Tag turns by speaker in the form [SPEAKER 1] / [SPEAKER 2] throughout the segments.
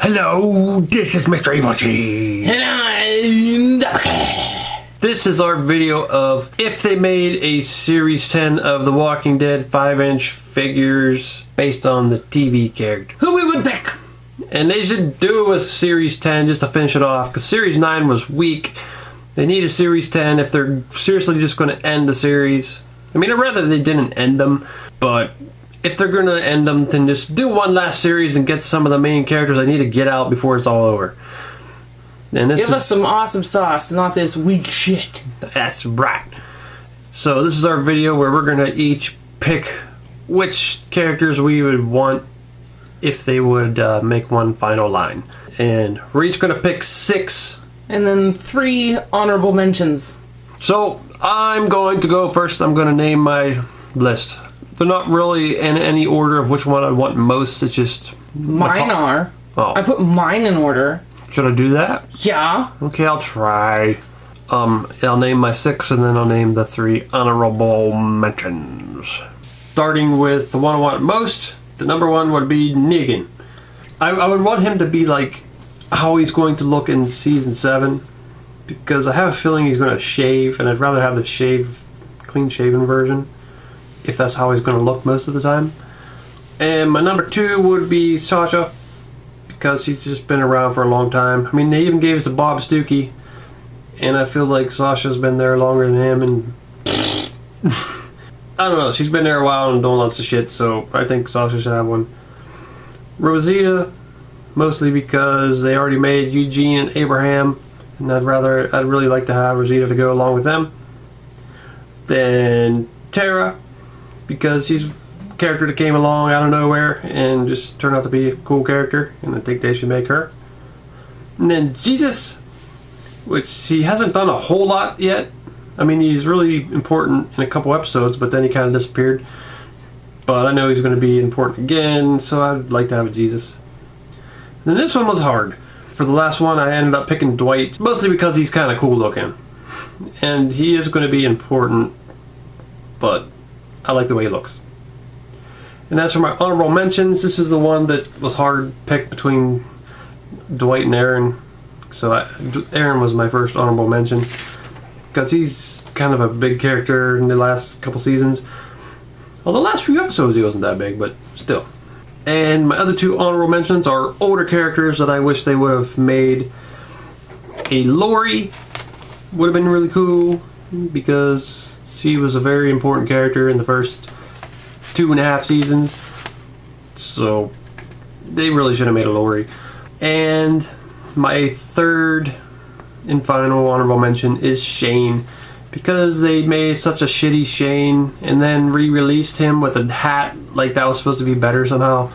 [SPEAKER 1] Hello, this is Mr. Evilcheese.
[SPEAKER 2] And
[SPEAKER 1] This is our video of if they made a Series 10 of The Walking Dead 5-inch figures based on the TV character.
[SPEAKER 2] who we would pick.
[SPEAKER 1] And they should do a Series 10 just to finish it off, because Series 9 was weak. They need a Series 10 if they're seriously just going to end the series. I mean, I'd rather they didn't end them, but if they're going to end them, then just do one last series and get some of the main characters I need to get out before it's all over. And this
[SPEAKER 2] Give us some awesome sauce, not this weak shit.
[SPEAKER 1] That's right. So this is our video where we're going to each pick which characters we would want if they would make one final line. And we're each going to pick 6.
[SPEAKER 2] And then 3 honorable mentions.
[SPEAKER 1] So I'm going to go first. I'm going to name my list. They're not really in any order of which one I want most. It's just
[SPEAKER 2] Mine are.
[SPEAKER 1] Oh.
[SPEAKER 2] I put mine in order.
[SPEAKER 1] Should I do that?
[SPEAKER 2] Yeah.
[SPEAKER 1] Okay, I'll try. I'll name my 6 and then I'll name the 3 honorable mentions. Starting with the one I want most, the number 1 would be Negan. I would want him to be like how he's going to look in season 7, because I have a feeling he's going to shave, and I'd rather have the clean shaven version if that's how he's going to look most of the time. And my number 2 would be Sasha, because he's just been around for a long time. I mean, they even gave us to Bob Stookie, and I feel like Sasha's been there longer than him, and I don't know, she's been there a while and doing lots of shit, so I think Sasha should have one. Rosita, mostly because they already made Eugene and Abraham, and I'd really like to have Rosita to go along with them. Then Tara, because she's a character that came along out of nowhere and just turned out to be a cool character, and I think they should make her. And then Jesus, which he hasn't done a whole lot yet. I mean, he's really important in a couple episodes, but then he kind of disappeared. But I know he's going to be important again, so I'd like to have a Jesus. And then this one was hard. For the last one, I ended up picking Dwight, mostly because he's kind of cool looking. And he is going to be important, but I like the way he looks. And as for my honorable mentions, this is the one that was hard picked between Dwight and Aaron. So Aaron was my first honorable mention, because he's kind of a big character in the last couple seasons. Well, the last few episodes he wasn't that big, but still. And my other 2 honorable mentions are older characters that I wish they would have made. A Lori would have been really cool, because she was a very important character in the first 2.5 seasons. So they really should have made a Lori. And my 3rd and final honorable mention is Shane, because they made such a shitty Shane and then re-released him with a hat like that was supposed to be better somehow.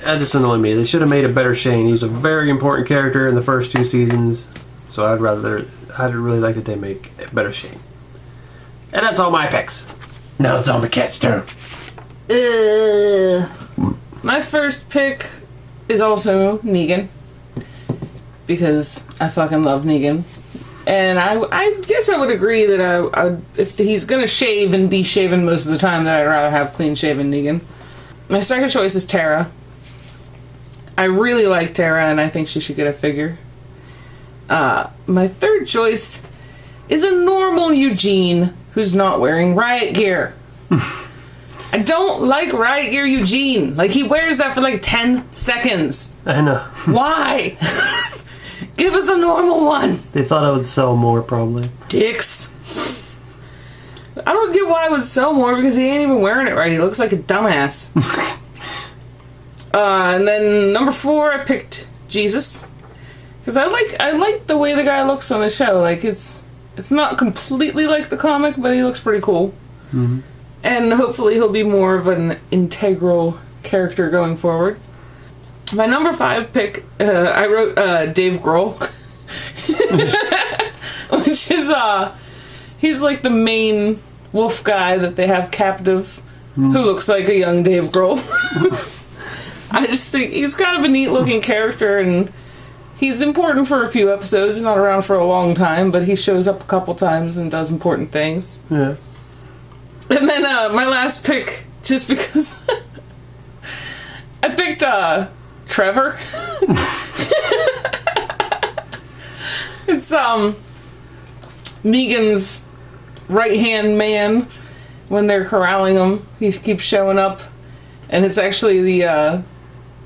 [SPEAKER 1] That just annoyed me. They should have made a better Shane. He's a very important character in the first 2 seasons, so I'd really like that they make a better Shane. And that's all my picks. Now it's all my cats' turn.
[SPEAKER 2] My first pick is also Negan, because I fucking love Negan. And I guess I would agree that I would, if he's gonna shave and be shaven most of the time, that I'd rather have clean shaven Negan. My second choice is Tara. I really like Tara, and I think she should get a figure. My third choice is a normal Eugene who's not wearing riot gear. I don't like riot gear Eugene. Like, he wears that for like 10 seconds.
[SPEAKER 1] I know.
[SPEAKER 2] Why? Give us a normal one.
[SPEAKER 1] They thought I would sell more, probably.
[SPEAKER 2] Dicks. I don't get why I would sell more, because he ain't even wearing it right. He looks like a dumbass. And then number 4, I picked Jesus, because I like the way the guy looks on the show. Like, it's not completely like the comic, but he looks pretty cool.
[SPEAKER 1] Mm-hmm.
[SPEAKER 2] And hopefully he'll be more of an integral character going forward. My number 5 pick, I wrote Dave Grohl, which is he's like the main wolf guy that they have captive, who looks like a young Dave Grohl. I just think he's kind of a neat looking character, and he's important for a few episodes. He's not around for a long time, but he shows up a couple times and does important things.
[SPEAKER 1] Yeah.
[SPEAKER 2] And then my last pick, just because I picked Trevor. It's Negan's right-hand man when they're corralling him. He keeps showing up, and it's actually the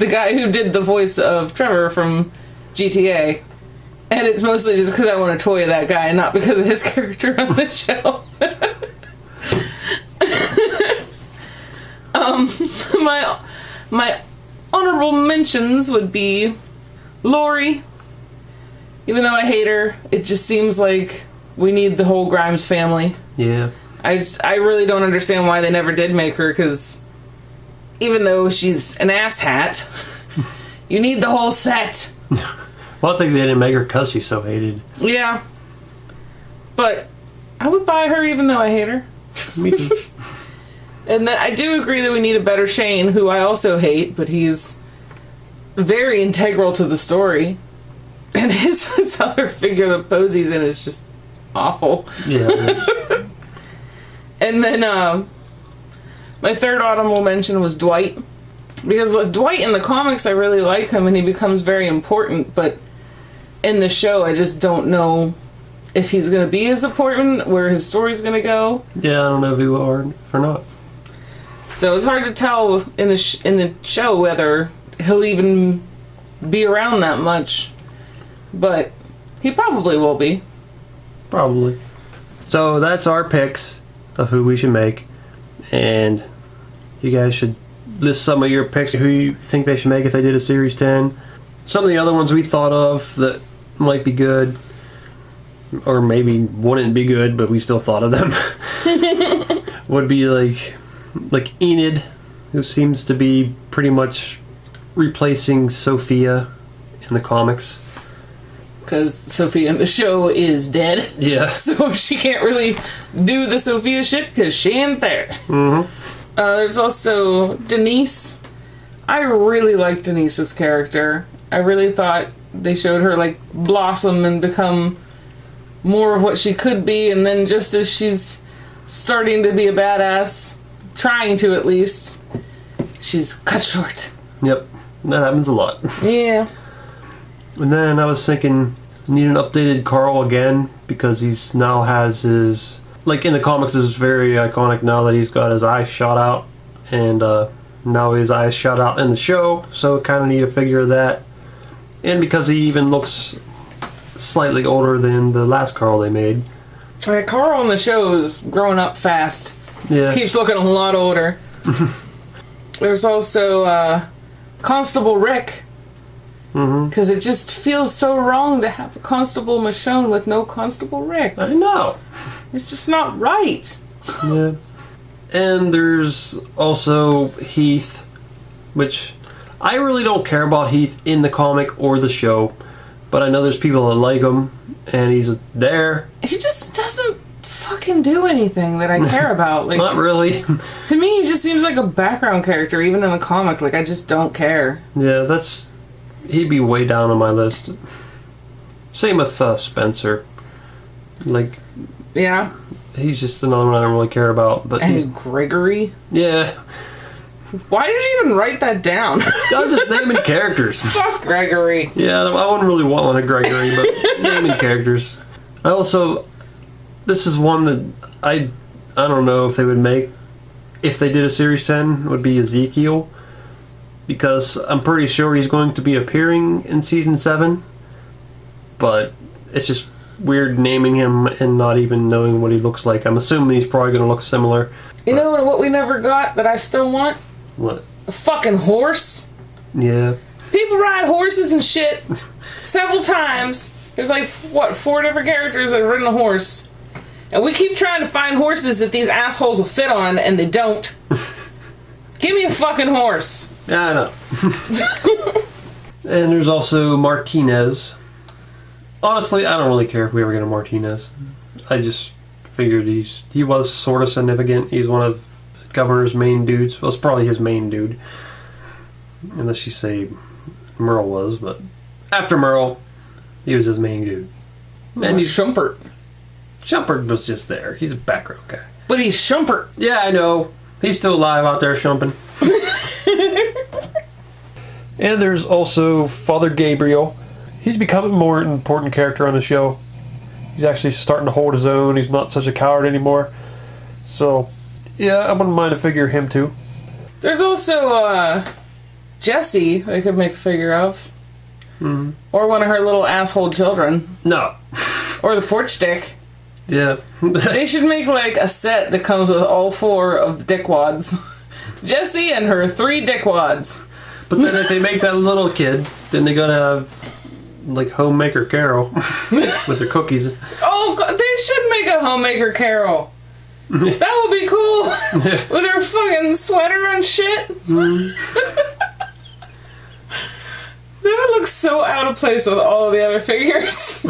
[SPEAKER 2] guy who did the voice of Trevor from GTA. And it's mostly just because I want a toy of that guy, not because of his character on the show. My honorable mentions would be Lori. Even though I hate her, it just seems like we need the whole Grimes family.
[SPEAKER 1] Yeah.
[SPEAKER 2] I really don't understand why they never did make her, because even though she's an asshat, you need the whole set.
[SPEAKER 1] Well, I think they didn't make her because she's so hated.
[SPEAKER 2] Yeah. But I would buy her even though I hate her.
[SPEAKER 1] Me too.
[SPEAKER 2] And then I do agree that we need a better Shane, who I also hate, but he's very integral to the story. And his other figure, the pose he's in, is just awful.
[SPEAKER 1] Yeah.
[SPEAKER 2] And then my third honorable mention was Dwight. Because Dwight in the comics, I really like him, and he becomes very important, but in the show, I just don't know if he's going to be as important, where his story's going to go.
[SPEAKER 1] Yeah, I don't know if he will or not.
[SPEAKER 2] So it's hard to tell in the show whether he'll even be around that much. But he probably will be.
[SPEAKER 1] Probably. So that's our picks of who we should make. And you guys should list some of your picks, who you think they should make if they did a Series 10. Some of the other ones we thought of that might be good. Or maybe wouldn't be good, but we still thought of them. Would be like Enid, who seems to be pretty much replacing Sophia in the comics.
[SPEAKER 2] Because Sophia in the show is dead.
[SPEAKER 1] Yeah.
[SPEAKER 2] So she can't really do the Sophia shit because she ain't there.
[SPEAKER 1] Mm-hmm.
[SPEAKER 2] There's also Denise. I really liked Denise's character. I really thought they showed her like blossom and become more of what she could be, and then just as she's starting to be a badass, trying to at least, she's cut short.
[SPEAKER 1] Yep. That happens a lot.
[SPEAKER 2] Yeah.
[SPEAKER 1] And then I was thinking, need an updated Carl again, because he's now has his, like in the comics it's very iconic now that he's got his eyes shot out, and now his eyes shot out in the show, so kind of need a figure of that. And because he even looks slightly older than the last Carl they made.
[SPEAKER 2] Right, Carl in the show is growing up fast.
[SPEAKER 1] Yeah.
[SPEAKER 2] Just keeps looking a lot older. There's also Constable Rick. Because it just feels so wrong to have a Constable Michonne with no Constable Rick.
[SPEAKER 1] I know.
[SPEAKER 2] It's just not right.
[SPEAKER 1] Yeah. And there's also Heath, which I really don't care about Heath in the comic or the show, but I know there's people that like him, and he's there.
[SPEAKER 2] He just doesn't fucking do anything that I care about. Like,
[SPEAKER 1] not really.
[SPEAKER 2] To me, he just seems like a background character, even in the comic. Like, I just don't care.
[SPEAKER 1] Yeah, he'd be way down on my list. Same with Spencer. Like,
[SPEAKER 2] yeah,
[SPEAKER 1] he's just another one I don't really care about. But
[SPEAKER 2] and Gregory.
[SPEAKER 1] Yeah.
[SPEAKER 2] Why did you even write that down?
[SPEAKER 1] I was just naming characters.
[SPEAKER 2] Fuck Gregory.
[SPEAKER 1] Yeah, I wouldn't really want one of Gregory, but naming characters. This is one that I don't know if they would make if they did a Series 10, would be Ezekiel. Because I'm pretty sure he's going to be appearing in Season 7. But it's just weird naming him and not even knowing what he looks like. I'm assuming he's probably going to look similar.
[SPEAKER 2] You know what we never got that I still want?
[SPEAKER 1] What?
[SPEAKER 2] A fucking horse.
[SPEAKER 1] Yeah.
[SPEAKER 2] People ride horses and shit several times. There's like, 4 different characters that have ridden a horse. And we keep trying to find horses that these assholes will fit on, and they don't. Give me a fucking horse.
[SPEAKER 1] Yeah, I know. And there's also Martinez. Honestly, I don't really care if we ever get a Martinez. I just figured he was sort of significant. He's one of Governor's main dudes. Well, it's probably his main dude. Unless you say Merle was, but after Merle, he was his main dude.
[SPEAKER 2] And he's Schumpert.
[SPEAKER 1] Schumpert was just there. He's a background guy.
[SPEAKER 2] But he's Schumpert.
[SPEAKER 1] Yeah, I know. He's still alive out there shumping. And there's also Father Gabriel. He's becoming a more important character on the show. He's actually starting to hold his own. He's not such a coward anymore. So, yeah, I wouldn't mind to figure him too.
[SPEAKER 2] There's also Jessie they could make a figure of.
[SPEAKER 1] Mm-hmm.
[SPEAKER 2] Or one of her little asshole children.
[SPEAKER 1] No.
[SPEAKER 2] Or the porch dick.
[SPEAKER 1] Yeah.
[SPEAKER 2] They should make like a set that comes with all 4 of the dickwads. Jessie and her 3 dickwads.
[SPEAKER 1] But then if they make that little kid, then they gotta have like Homemaker Carol with their cookies.
[SPEAKER 2] Oh, God, they should make a Homemaker Carol. That would be cool. With her fucking sweater and shit. That would look so out of place with all of the other figures.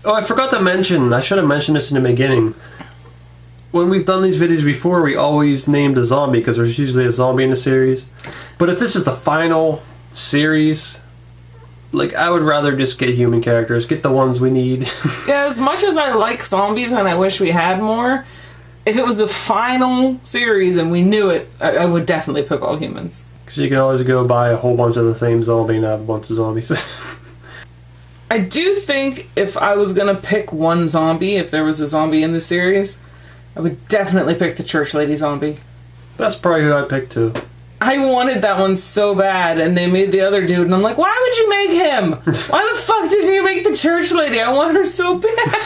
[SPEAKER 1] Oh, I forgot to mention, I should have mentioned this in the beginning. When we've done these videos before, we always named a zombie because there's usually a zombie in the series. But if this is the final series, like, I would rather just get human characters, get the ones we need.
[SPEAKER 2] Yeah, as much as I like zombies and I wish we had more, if it was the final series and we knew it, I would definitely pick all humans.
[SPEAKER 1] Because you can always go buy a whole bunch of the same zombie and have a bunch of zombies.
[SPEAKER 2] I do think if I was going to pick one zombie, if there was a zombie in the series, I would definitely pick the church lady zombie.
[SPEAKER 1] That's probably who I picked too.
[SPEAKER 2] I wanted that one so bad, and they made the other dude, and I'm like, why would you make him? Why the fuck did you make the church lady? I want her so bad.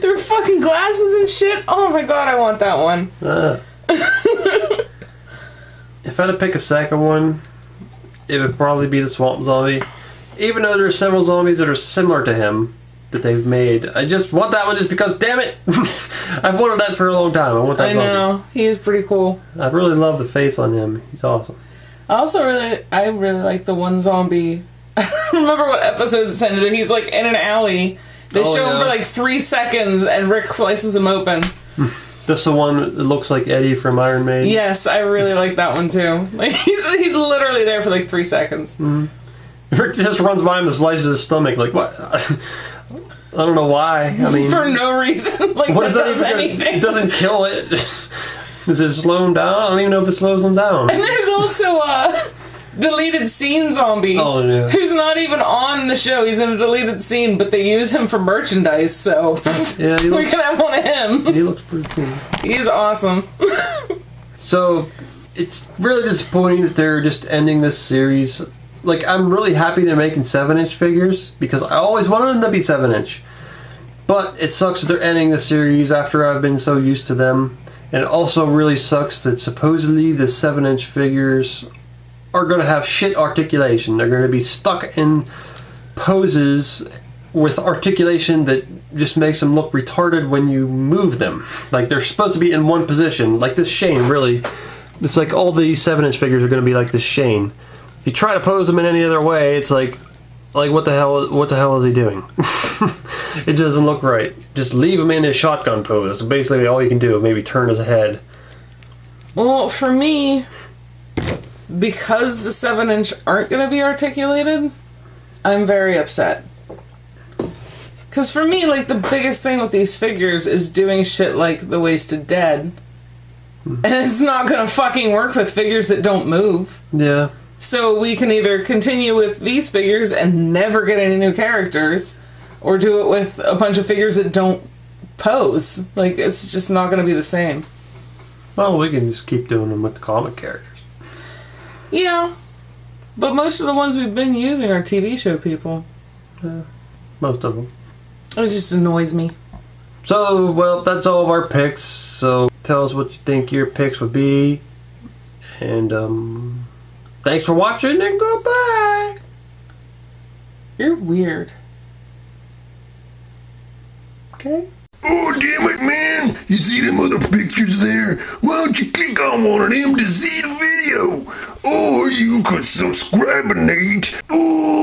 [SPEAKER 2] Their fucking glasses and shit. Oh my god, I want that one.
[SPEAKER 1] If I had to pick a second one, it would probably be the swamp zombie. Even though there's several zombies that are similar to him that they've made, I just want that one just because, damn it! I've wanted that for a long time. I want that zombie.
[SPEAKER 2] I know. He is pretty cool.
[SPEAKER 1] I really love the face on him. He's awesome.
[SPEAKER 2] I really like the one zombie. I don't remember what episode it's in, but he's like in an alley. They show him for like 3 seconds and Rick slices him open.
[SPEAKER 1] That's the one that looks like Eddie from Iron Maiden.
[SPEAKER 2] Yes, I really like that one too. Like he's literally there for like 3 seconds.
[SPEAKER 1] Mm-hmm. Rick just runs by him and slices his stomach. Like, what? I don't know why. I mean,
[SPEAKER 2] for no reason. Like,
[SPEAKER 1] what does that even anything? It doesn't kill it. Does it slow him down? I don't even know if it slows him down. And
[SPEAKER 2] there's also a deleted scene zombie.
[SPEAKER 1] Oh, yeah.
[SPEAKER 2] Who's not even on the show. He's in a deleted scene, but they use him for merchandise, so
[SPEAKER 1] yeah,
[SPEAKER 2] we can have one of him.
[SPEAKER 1] He looks pretty cool.
[SPEAKER 2] He's awesome.
[SPEAKER 1] So, it's really disappointing that they're just ending this series. Like, I'm really happy they're making 7-inch figures, because I always wanted them to be 7-inch. But it sucks that they're ending the series after I've been so used to them. And it also really sucks that supposedly the 7-inch figures are going to have shit articulation. They're going to be stuck in poses with articulation that just makes them look retarded when you move them. Like, they're supposed to be in one position. Like this Shane, really. It's like all these 7-inch figures are going to be like this Shane. If you try to pose them in any other way, it's like what the hell is he doing? It doesn't look right. Just leave him in his shotgun pose. Basically all you can do, maybe turn his head.
[SPEAKER 2] Well, for me, because the 7-inch aren't going to be articulated, I'm very upset. Because for me, like, the biggest thing with these figures is doing shit like the Wasted Dead. And it's not going to fucking work with figures that don't move.
[SPEAKER 1] Yeah.
[SPEAKER 2] So we can either continue with these figures and never get any new characters, or do it with a bunch of figures that don't pose. Like, it's just not going to be the same.
[SPEAKER 1] Well, we can just keep doing them with the comic characters.
[SPEAKER 2] Yeah. But most of the ones we've been using are TV show people.
[SPEAKER 1] Yeah. Most of them.
[SPEAKER 2] It just annoys me.
[SPEAKER 1] So, well, that's all of our picks. So, tell us what you think your picks would be. And, thanks for watching and goodbye.
[SPEAKER 2] You're weird.
[SPEAKER 1] Okay.
[SPEAKER 3] Oh, damn it, man. You see them other pictures there? Why don't you click on one of them to see the video? Or you could subscribe, Nate. Oh.